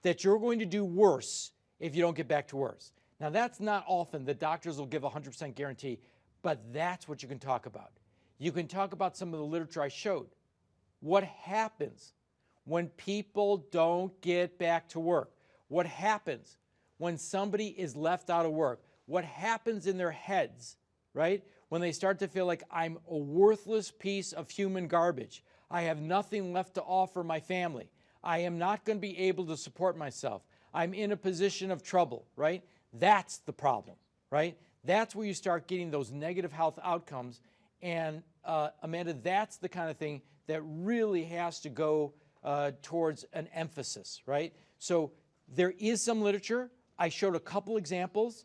S2: that you're going to do worse if you don't get back to work. Now, that's not often the doctors will give a 100% guarantee, but that's what you can talk about. You can talk about some of the literature I showed. What happens when people don't get back to work? What happens when somebody is left out of work? What happens in their heads, right? When they start to feel like I'm a worthless piece of human garbage. I have nothing left to offer my family. I am not going to be able to support myself. I'm in a position of trouble, right? That's the problem, right? That's where you start getting those negative health outcomes. And Amanda, that's the kind of thing that really has to go towards an emphasis, right? So there is some literature. I showed a couple examples.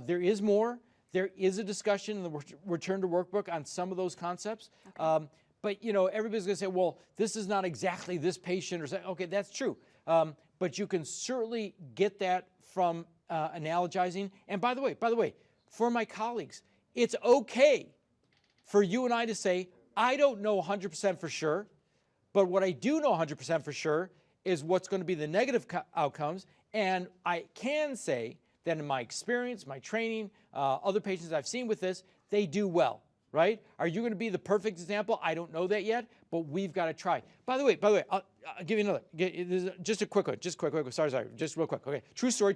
S2: There is more. There is a discussion in the return to work book on some of those concepts. Okay. But everybody's going to say, well, this is not exactly this patient, or say, okay, that's true. But you can certainly get that from analogizing. And by the way, for my colleagues, it's okay for you and I to say, I don't know 100% for sure, but what I do know 100% for sure is what's going to be the negative outcomes. And I can say that in my experience, my training, other patients I've seen with this, they do well. right? Are you going to be the perfect example? I don't know that yet, but we've got to try. By the way, I'll give you another. Just a quick one. Sorry. Just real quick. Okay. True story.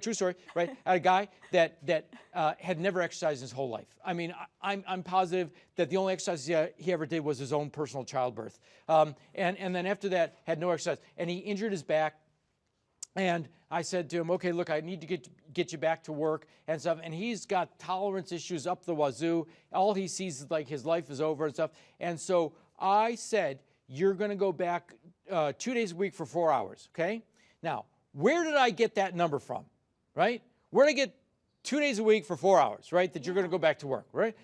S2: Right? I had a guy that had never exercised his whole life. I mean, I'm positive that the only exercise he ever did was his own personal childbirth. And then after that, had no exercise. And he injured his back. And I said to him, okay, look, I need to get you back to work and stuff. And he's got tolerance issues up the wazoo. All he sees is like his life is over and stuff. And so I said, you're going to go back 2 days a week for 4 hours, okay? Now, where did I get that number from, right? Where did I get 2 days a week for 4 hours, right, that you're going to go back to work, right?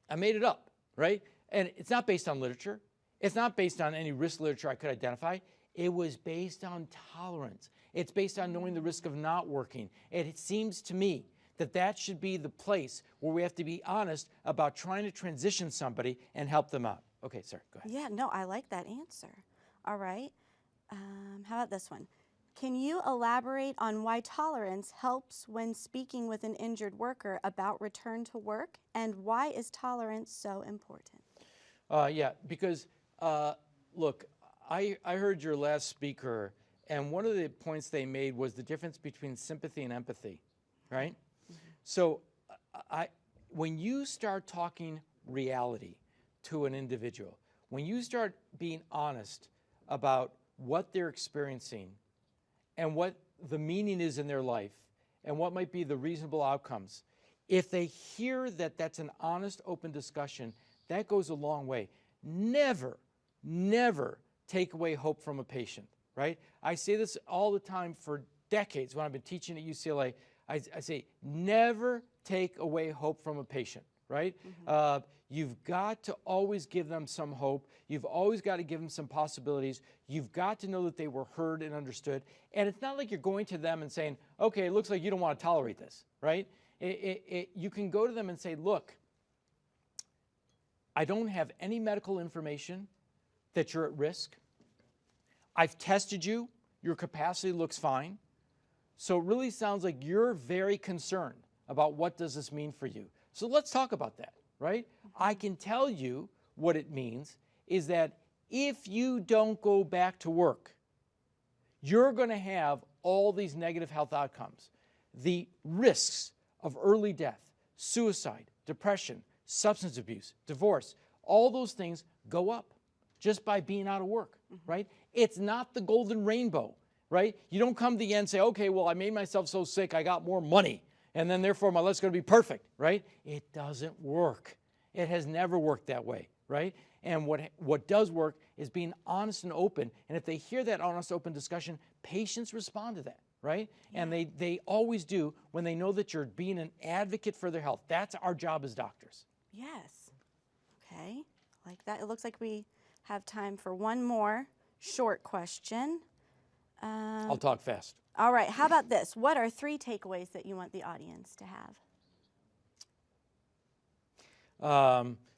S2: I made it up, right? And it's not based on literature. It's not based on any risk literature I could identify. It was based on tolerance. It's based on knowing the risk of not working. And it seems to me that that should be the place where we have to be honest about trying to transition somebody and help them out. Okay, sorry, go ahead.
S1: Yeah, no, I like that answer. All right. How about this one? Can you elaborate on why tolerance helps when speaking with an injured worker about return to work, and why is tolerance so important?
S2: Yeah, because look, I heard your last speaker, and one of the points they made was the difference between sympathy and empathy, right? Mm-hmm. So when you start talking reality to an individual, when you start being honest about what they're experiencing and what the meaning is in their life and what might be the reasonable outcomes, if they hear that that's an honest, open discussion, that goes a long way. Never take away hope from a patient, right? I say this all the time for decades when I've been teaching at UCLA. I say, never take away hope from a patient, right? Mm-hmm. You've got to always give them some hope. You've always got to give them some possibilities. You've got to know that they were heard and understood. And it's not like you're going to them and saying, okay, it looks like you don't want to tolerate this, right? You can go to them and say, look, I don't have any medical information that you're at risk. I've tested you. Your capacity looks fine. So it really sounds like you're very concerned about what does this mean for you. So let's talk about that, right? I can tell you what it means is that if you don't go back to work, you're going to have all these negative health outcomes. The risks of early death, suicide, depression, substance abuse, divorce, all those things go up just by being out of work, right? It's not the golden rainbow, right? You don't come to the end and say, okay, well, I made myself so sick, I got more money, and then therefore my life's going to be perfect, right? It doesn't work. It has never worked that way, right? And what does work is being honest and open. And if they hear that honest, open discussion, patients respond to that, right? Yeah. And they always do when they know that you're being an advocate for their health. That's our job as doctors.
S1: Yes. Okay, like that. It looks like we have time for one more short question.
S2: I'll talk fast.
S1: All right, how about this? What are 3 takeaways that you want the audience to have?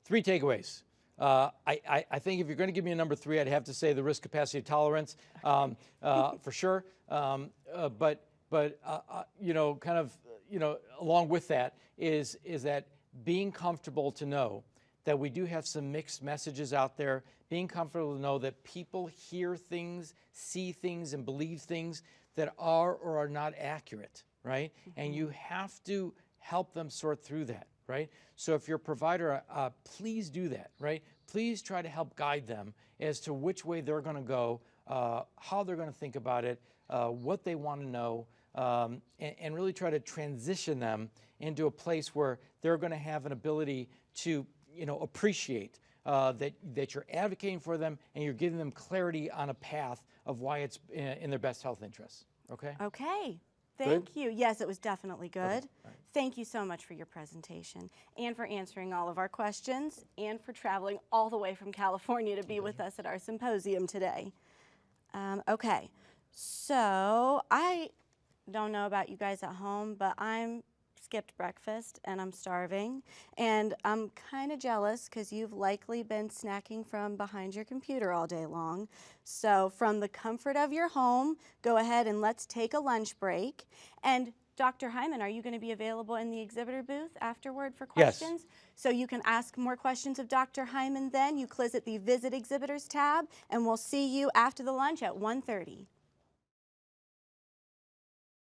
S2: 3 takeaways. I think if you're going to give me a number 3, I'd have to say the risk capacity tolerance for sure. But along with that is that being comfortable to know that we do have some mixed messages out there, being comfortable to know that people hear things, see things, and believe things that are or are not accurate, right? Mm-hmm. And you have to help them sort through that, right? So if you're a provider, please do that, right? Please try to help guide them as to which way they're going to go, how they're going to think about it, what they want to know, and really try to transition them into a place where they're going to have an ability to appreciate that you're advocating for them and you're giving them clarity on a path of why it's in their best health interests. Okay?
S1: Okay. Thank you. Yes, it was definitely good.
S2: Okay. Right.
S1: Thank you so much for your presentation and for answering all of our questions and for traveling all the way from California to be with us at our symposium today. Okay, so I don't know about you guys at home, but I'm skipped breakfast and I'm starving, and I'm kind of jealous because you've likely been snacking from behind your computer all day long. So from the comfort of your home, go ahead and let's take a lunch break. And Dr. Hyman, are you going to be available in the exhibitor booth afterward for
S2: Yes.
S1: questions? So you can ask more questions of Dr. Hyman then. You click the Visit Exhibitors tab, and we'll see you after the lunch at 1:30.